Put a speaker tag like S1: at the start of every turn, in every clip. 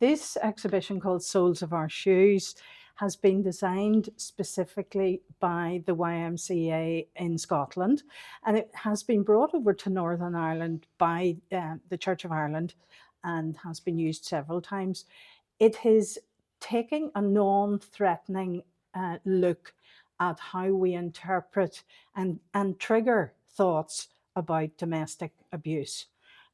S1: This exhibition, called Soles of Our Shoes, has been designed specifically by the YMCA in Scotland, and it has been brought over to Northern Ireland by the Church of Ireland and has been used several times. It is taking a non-threatening look at how we interpret and trigger thoughts about domestic abuse,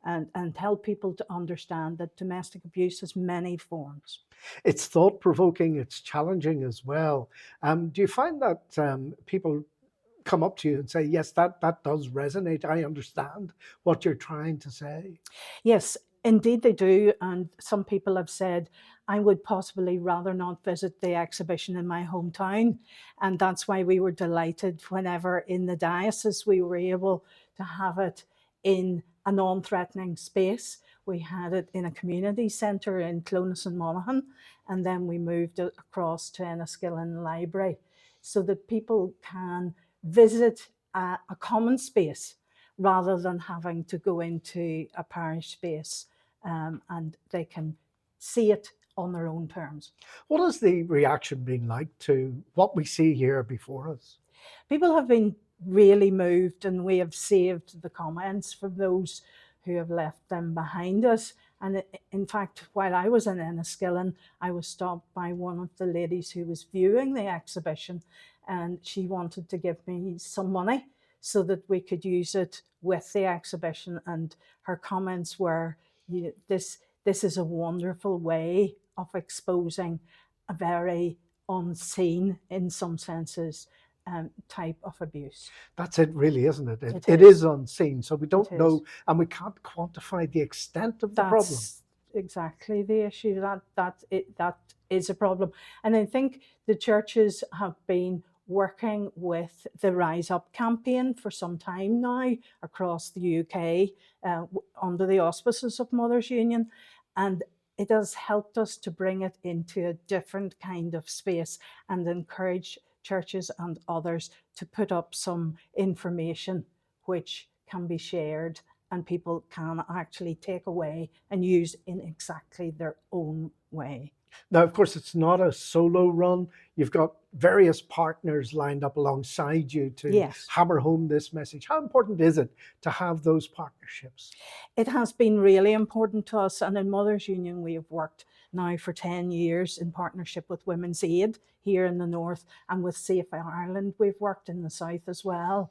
S1: and help people to understand that domestic abuse has many forms.
S2: It's thought-provoking, it's challenging as well. Do you find that people come up to you and say, yes, that does resonate, I understand what you're trying to say?
S1: Yes, indeed they do. And some people have said, I would possibly rather not visit the exhibition in my hometown. And that's why we were delighted whenever in the diocese we were able to have it in a non-threatening space. We had it in a community centre in Clogher and Monaghan, and then we moved it across to Enniskillen Library so that people can visit a common space rather than having to go into a parish space, and they can see it on their own terms.
S2: What has the reaction been like to what we see here before us?
S1: People have been really moved, and we have saved the comments from those who have left them behind us. And in fact, while I was in Enniskillen, I was stopped by one of the ladies who was viewing the exhibition, and she wanted to give me some money so that we could use it with the exhibition. And her comments were, this is a wonderful way of exposing a very unseen, in some senses, type of abuse.
S2: That's it really, isn't it? It
S1: is.
S2: is unseen, so we don't know, and we can't quantify the extent of the problem.
S1: That's exactly the issue. That is a problem. And I think the churches have been working with the Rise Up campaign for some time now across the UK under the auspices of Mothers Union, and it has helped us to bring it into a different kind of space and encourage churches and others to put up some information which can be shared and people can actually take away and use in exactly their own way.
S2: Now, of course, it's not a solo run. You've got various partners lined up alongside you to hammer home this message. How important is it to have those partnerships?
S1: It has been really important to us, and in Mothers Union we have worked now for 10 years in partnership with Women's Aid here in the north, and with Safe Ireland we've worked in the south as well.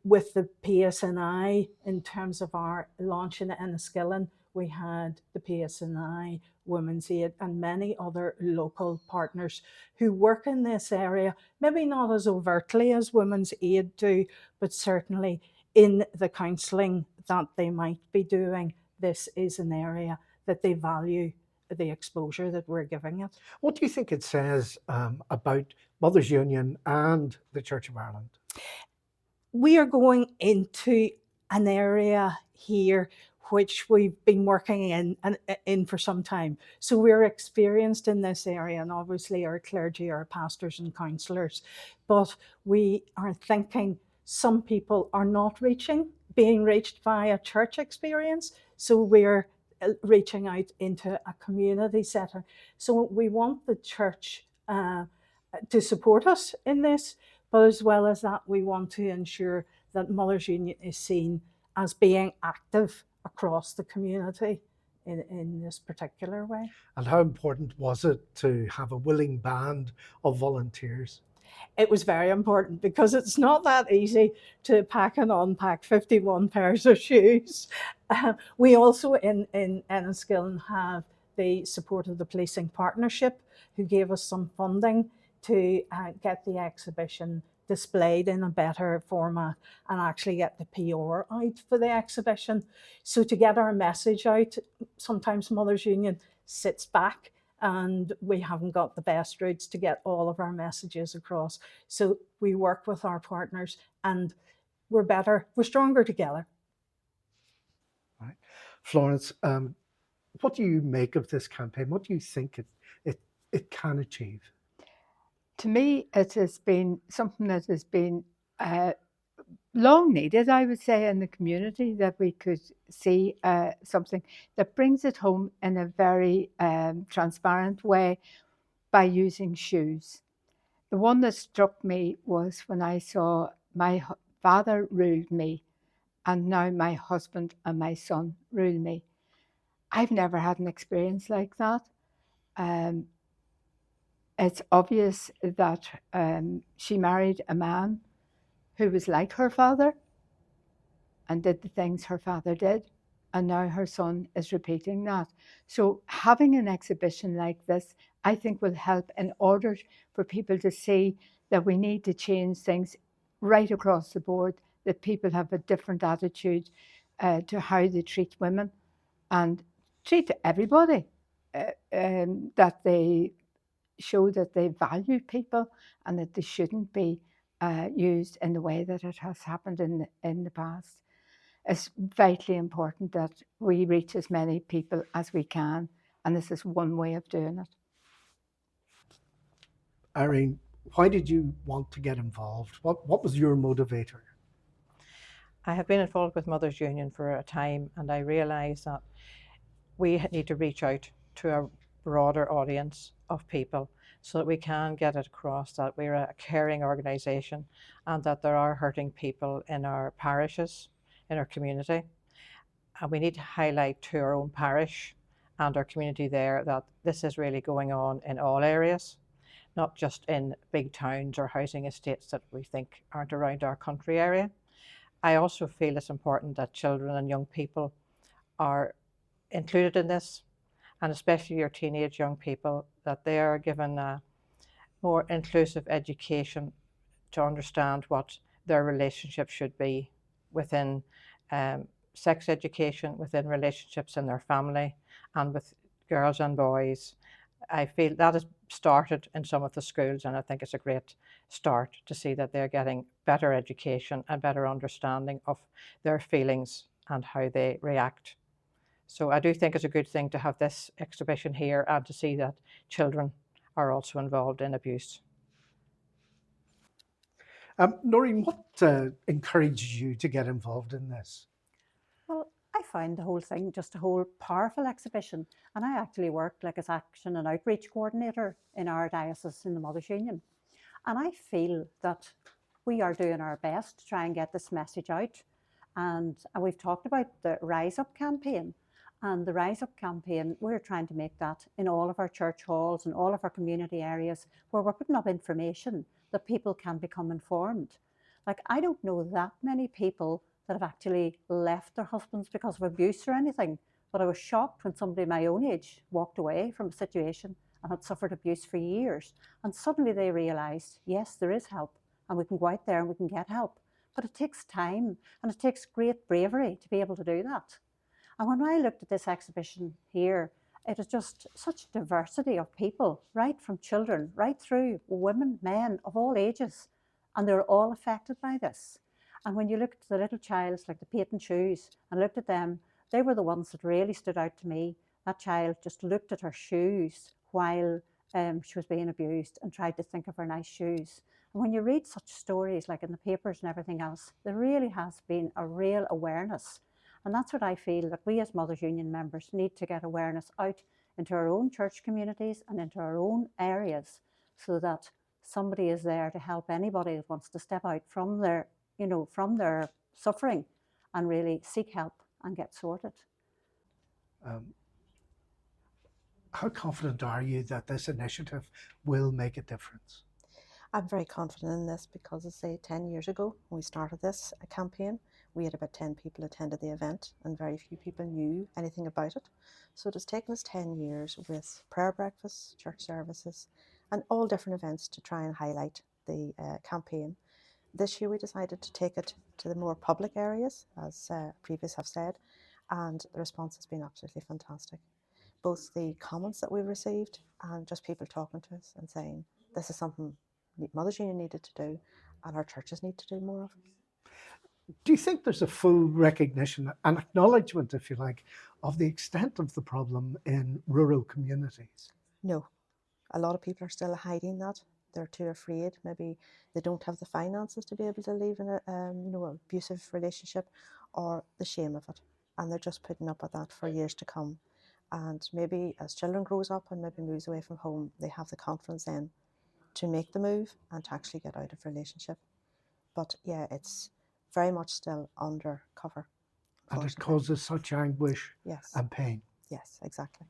S1: With the PSNI, in terms of our launch in Enniskillen, we had the PSNI, Women's Aid, and many other local partners who work in this area, maybe not as overtly as Women's Aid do, but certainly in the counselling that they might be doing. This is an area that they value the exposure that we're giving it.
S2: What do you think it says about Mothers Union and the Church of Ireland?
S1: We are going into an area here which we've been working in for some time. So we're experienced in this area, and obviously our clergy are pastors and counsellors. But we are thinking some people are not being reached by a church experience. So we're reaching out into a community setting. So we want the church to support us in this, but as well as that, we want to ensure that Mothers Union is seen as being active across the community in this particular way.
S2: And how important was it to have a willing band of volunteers?
S1: It was very important, because it's not that easy to pack and unpack 51 pairs of shoes. We also in Enniskillen have the support of the Policing Partnership, who gave us some funding to get the exhibition displayed in a better format and actually get the PR out for the exhibition. So to get our message out, sometimes Mothers Union sits back and we haven't got the best routes to get all of our messages across. So we work with our partners, and we're stronger together.
S2: Right. Florence, what do you make of this campaign? What do you think it can achieve?
S3: To me, it has been something that has been long needed, I would say, in the community, that we could see something that brings it home in a very transparent way by using shoes. The one that struck me was when I saw my father ruled me, and now my husband and my son rule me. I've never had an experience like that. It's obvious that she married a man who was like her father and did the things her father did, and now her son is repeating that. So having an exhibition like this, I think, will help in order for people to see that we need to change things right across the board, that people have a different attitude to how they treat women and treat everybody, that they show that they value people and that they shouldn't be used in the way that it has happened in the past. It's vitally important that we reach as many people as we can, and this is one way of doing it.
S2: Irene, why did you want to get involved? What was your motivator?
S4: I have been involved with Mothers Union for a time, and I realise that we need to reach out to a broader audience of people so that we can get it across that we're a caring organisation and that there are hurting people in our parishes, in our community. And we need to highlight to our own parish and our community there that this is really going on in all areas, not just in big towns or housing estates that we think aren't around our country area. I also feel it's important that children and young people are included in this, and especially your teenage young people, that they are given a more inclusive education to understand what their relationship should be within sex education, within relationships in their family, and with girls and boys. I feel that has started in some of the schools, and I think it's a great start to see that they're getting better education and better understanding of their feelings and how they react. So I do think it's a good thing to have this exhibition here and to see that children are also involved in abuse.
S2: Noreen, what encouraged you to get involved in this?
S5: Well, I found the whole thing just a whole powerful exhibition, and I actually worked like as action and outreach coordinator in our diocese in the Mothers Union. And I feel that we are doing our best to try and get this message out. And we've talked about the Rise Up campaign. And the Rise Up campaign, we're trying to make that in all of our church halls and all of our community areas where we're putting up information that people can become informed. Like, I don't know that many people that have actually left their husbands because of abuse or anything, but I was shocked when somebody my own age walked away from a situation and had suffered abuse for years, and suddenly they realised, yes, there is help and we can go out there and we can get help, but it takes time and it takes great bravery to be able to do that. And when I looked at this exhibition here, it is just such diversity of people, right from children, right through women, men of all ages, and they're all affected by this. And when you look at the little childs like the patent shoes and looked at them, they were the ones that really stood out to me. That child just looked at her shoes while she was being abused and tried to think of her nice shoes. And when you read such stories like in the papers and everything else, there really has been a real awareness. And that's what I feel that we as Mothers Union members need to get awareness out into our own church communities and into our own areas so that somebody is there to help anybody that wants to step out from their, from their suffering and really seek help and get sorted.
S2: How confident are you that this initiative will make a difference?
S6: I'm very confident in this because, as I say, 10 years ago when we started this campaign, we had about 10 people attended the event and very few people knew anything about it. So it has taken us 10 years with prayer breakfasts, church services and all different events to try and highlight the campaign. This year we decided to take it to the more public areas, as previous have said, and the response has been absolutely fantastic. Both the comments that we've received and just people talking to us and saying this is something Mothers Union needed to do and our churches need to do more of.
S2: Do you think there's a full recognition and acknowledgement, if you like, of the extent of the problem in rural communities?
S6: No. A lot of people are still hiding that. they're too afraid. Maybe they don't have the finances to be able to leave in a abusive relationship, or the shame of it, and they're just putting up with that for years to come. And maybe as children grows up and maybe moves away from home, they have the confidence then to make the move and to actually get out of relationship. But yeah, it's very much still under cover.
S2: And it causes such anguish
S6: Yes.
S2: and pain.
S6: Yes, exactly.